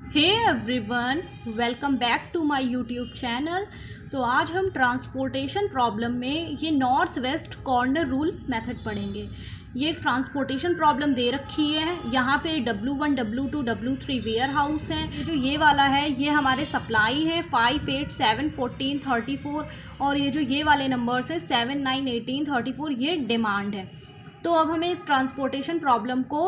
Hey everyone, welcome back to my YouTube channel. तो आज हम ट्रांसपोर्टेशन प्रॉब्लम में ये north west corner rule method पढ़ेंगे। ये एक ट्रांसपोर्टेशन प्रॉब्लम दे रखी है। यहाँ पे W1, W2, W3 ware house है। ये जो ये वाला है ये हमारे सप्लाई है 5, 8, 7, 14, 34 और ये जो ये वाले नंबर्स है 7, 9, 18, 34 ये डिमांड है। तो अब हमें इस ट्रांसपोर्टेशन प्रॉब्लम को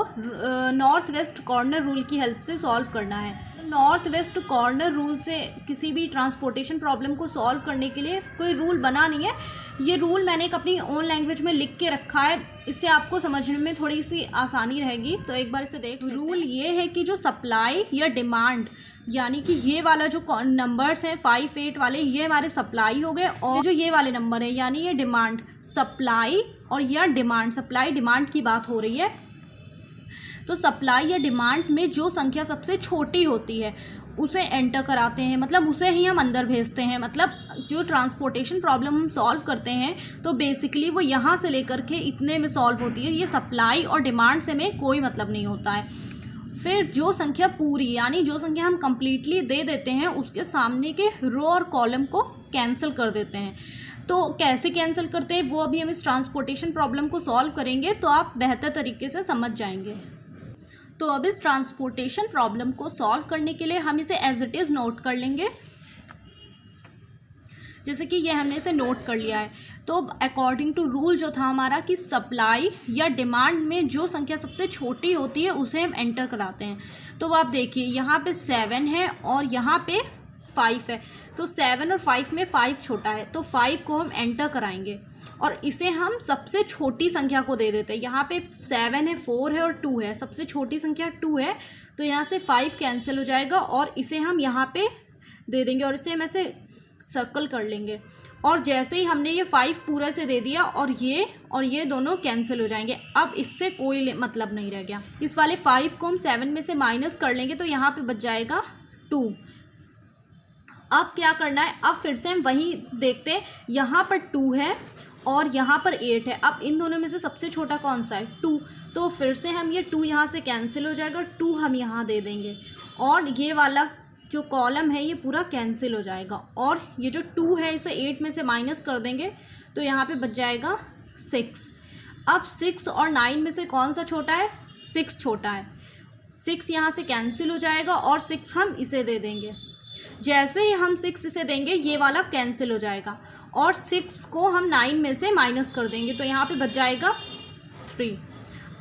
नॉर्थ वेस्ट कॉर्नर रूल की हेल्प से सॉल्व करना है। नॉर्थ वेस्ट कॉर्नर रूल से किसी भी ट्रांसपोर्टेशन प्रॉब्लम को सॉल्व करने के लिए कोई रूल बना नहीं है। ये रूल मैंने एक अपनी ओन लैंग्वेज में लिख के रखा है, इससे आपको समझने में थोड़ी सी आसानी रहेगी। तो एक बार इसे देख। रूल ये है कि जो सप्लाई या डिमांड यानी कि ये वाला जो नंबर्स हैं 5, 8 वाले ये हमारे सप्लाई हो गए और जो ये वाले नंबर है यानी ये डिमांड। सप्लाई और यह डिमांड, सप्लाई डिमांड की बात हो रही है। तो सप्लाई या डिमांड में जो संख्या सबसे छोटी होती है उसे एंटर कराते हैं, मतलब उसे ही हम अंदर भेजते हैं। मतलब जो ट्रांसपोर्टेशन प्रॉब्लम हम सॉल्व करते हैं तो बेसिकली वो यहाँ से लेकर के इतने में सॉल्व होती है। ये सप्लाई और डिमांड से में कोई मतलब नहीं होता है। फिर जो संख्या पूरी यानी जो संख्या हम कंप्लीटली दे देते हैं उसके सामने के रो और कॉलम को कैंसिल कर देते हैं। तो कैसे कैंसिल करते हैं वो अभी हम इस ट्रांसपोर्टेशन प्रॉब्लम को सॉल्व करेंगे तो आप बेहतर तरीके से समझ जाएंगे। तो अब इस ट्रांसपोर्टेशन प्रॉब्लम को सॉल्व करने के लिए हम इसे एज इट इज़ नोट कर लेंगे। जैसे कि ये हमने इसे नोट कर लिया है। तो अकॉर्डिंग टू रूल जो था हमारा कि सप्लाई या डिमांड में जो संख्या सबसे छोटी होती है उसे हम एंटर कराते हैं। तो आप देखिए यहाँ पे 7 है और यहाँ पे 5 है। तो 7 और 5 में 5 छोटा है तो 5 को हम एंटर कराएंगे और इसे हम सबसे छोटी संख्या को दे देते हैं। यहाँ पे 7 है, 4 है और 2 है। सबसे छोटी संख्या 2 है तो यहाँ से 5 कैंसिल हो जाएगा और इसे हम यहाँ पे दे देंगे और इसे हम ऐसे सर्कल कर लेंगे। और जैसे ही हमने ये 5 पूरा से दे दिया और ये दोनों कैंसिल हो जाएंगे। अब इससे कोई मतलब नहीं रह गया। इस वाले 5 को हम 7 में से माइनस कर लेंगे तो यहाँ पे बच जाएगा 2। अब क्या करना है, अब फिर से हम वही देखते हैं। यहाँ पर 2 है और यहाँ पर 8 है। अब इन दोनों में से सबसे छोटा कौन सा है? 2। तो फिर से हम ये 2 यहाँ से कैंसिल हो जाएगा, 2 हम यहाँ दे देंगे और ये वाला जो कॉलम है ये पूरा कैंसिल हो जाएगा। और ये जो 2 है इसे 8 में से माइनस कर देंगे तो यहाँ पे बच जाएगा 6। अब 6 और 9 में से कौन सा छोटा है? 6 छोटा है। 6 यहाँ से कैंसिल हो जाएगा और 6 हम इसे दे देंगे। जैसे ही हम 6 इसे देंगे ये वाला कैंसिल हो जाएगा और 6 को हम 9 में से माइनस कर देंगे तो यहाँ पे बच जाएगा 3।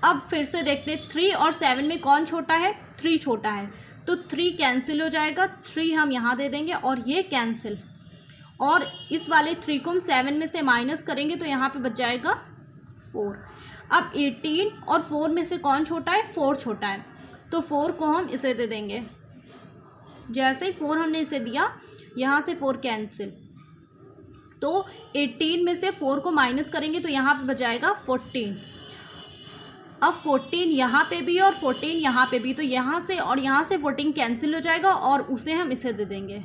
अब फिर से देखते हैं 3 और 7 में कौन छोटा है? 3 छोटा है तो 3 कैंसिल हो जाएगा, 3 हम यहाँ दे देंगे और ये कैंसिल। और इस वाले 3 को हम 7 में से माइनस करेंगे तो यहाँ पे बच जाएगा 4। अब 18 और 4 में से कौन छोटा है? 4 छोटा है तो 4 को हम इसे दे देंगे। जैसे ही 4 हमने इसे दिया यहाँ से 4 कैंसिल। तो 18 में से 4 को माइनस करेंगे तो यहाँ पे बच जाएगा 14। अब 14 यहाँ पे भी और 14 यहाँ पे भी, तो यहाँ से और यहाँ से 14 कैंसिल हो जाएगा और उसे हम इसे दे देंगे।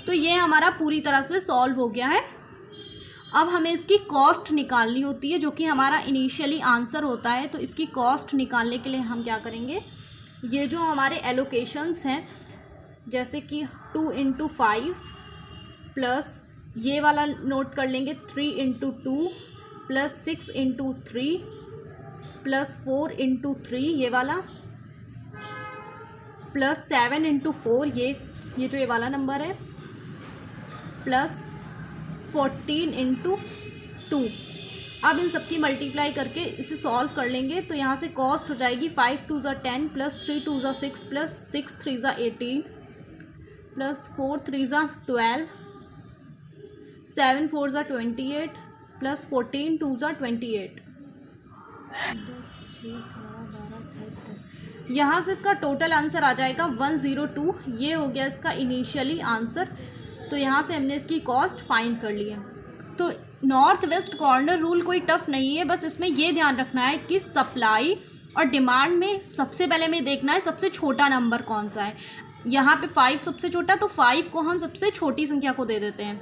तो ये हमारा पूरी तरह से सॉल्व हो गया है। अब हमें इसकी कॉस्ट निकालनी होती है जो कि हमारा इनिशियली आंसर होता है। तो इसकी कॉस्ट निकालने के लिए हम क्या करेंगे, ये जो हमारे एलोकेशंस हैं जैसे कि 2 × 5 प्लस ये वाला नोट कर लेंगे 3 × 2 प्लस 6 × 3 प्लस 4 × 3 ये वाला प्लस 7 × 4 ये जो ये वाला नंबर है प्लस 14 × 2। अब इन सबकी मल्टीप्लाई करके इसे सॉल्व कर लेंगे तो यहाँ से कॉस्ट हो जाएगी 5 2 10 प्लस 3 2 6 प्लस 6 3 18 प्लस 4 3 12 7 4 28 प्लस 14 2 28। यहाँ से इसका टोटल आंसर आ जाएगा 102। ये हो गया इसका इनिशियली आंसर। तो यहाँ से हमने इसकी कॉस्ट फाइंड कर ली है। तो नॉर्थ वेस्ट कॉर्नर रूल कोई टफ नहीं है, बस इसमें ये ध्यान रखना है कि सप्लाई और डिमांड में सबसे पहले हमें देखना है सबसे छोटा नंबर कौन सा है। यहाँ पे 5 सबसे छोटा तो 5 को हम सबसे छोटी संख्या को दे देते हैं।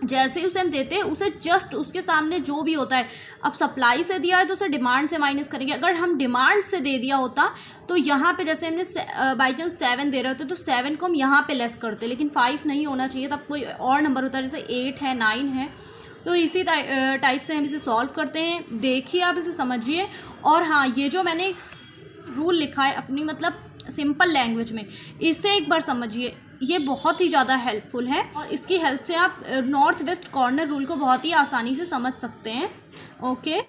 जैसे ही उसे हम देते हैं उसे जस्ट उसके सामने जो भी होता है, अब सप्लाई से दिया है तो उसे डिमांड से माइनस करेंगे। अगर हम डिमांड से दे दिया होता तो यहाँ पे जैसे हमने बाई चांस 7 दे रहे होते तो 7 को हम यहाँ पे लेस करते, लेकिन 5 नहीं होना चाहिए, तब कोई और नंबर होता है, जैसे 8 है 9 है। तो इसी टाइप से हम इसे सॉल्व करते हैं। देखिए आप इसे समझिए। और हाँ, ये जो मैंने रूल लिखा है अपनी मतलब सिंपल लैंग्वेज में, इसे एक बार समझिए, ये बहुत ही ज़्यादा हेल्पफुल है और इसकी हेल्प से आप नॉर्थ वेस्ट कॉर्नर रूल को बहुत ही आसानी से समझ सकते हैं। ओके।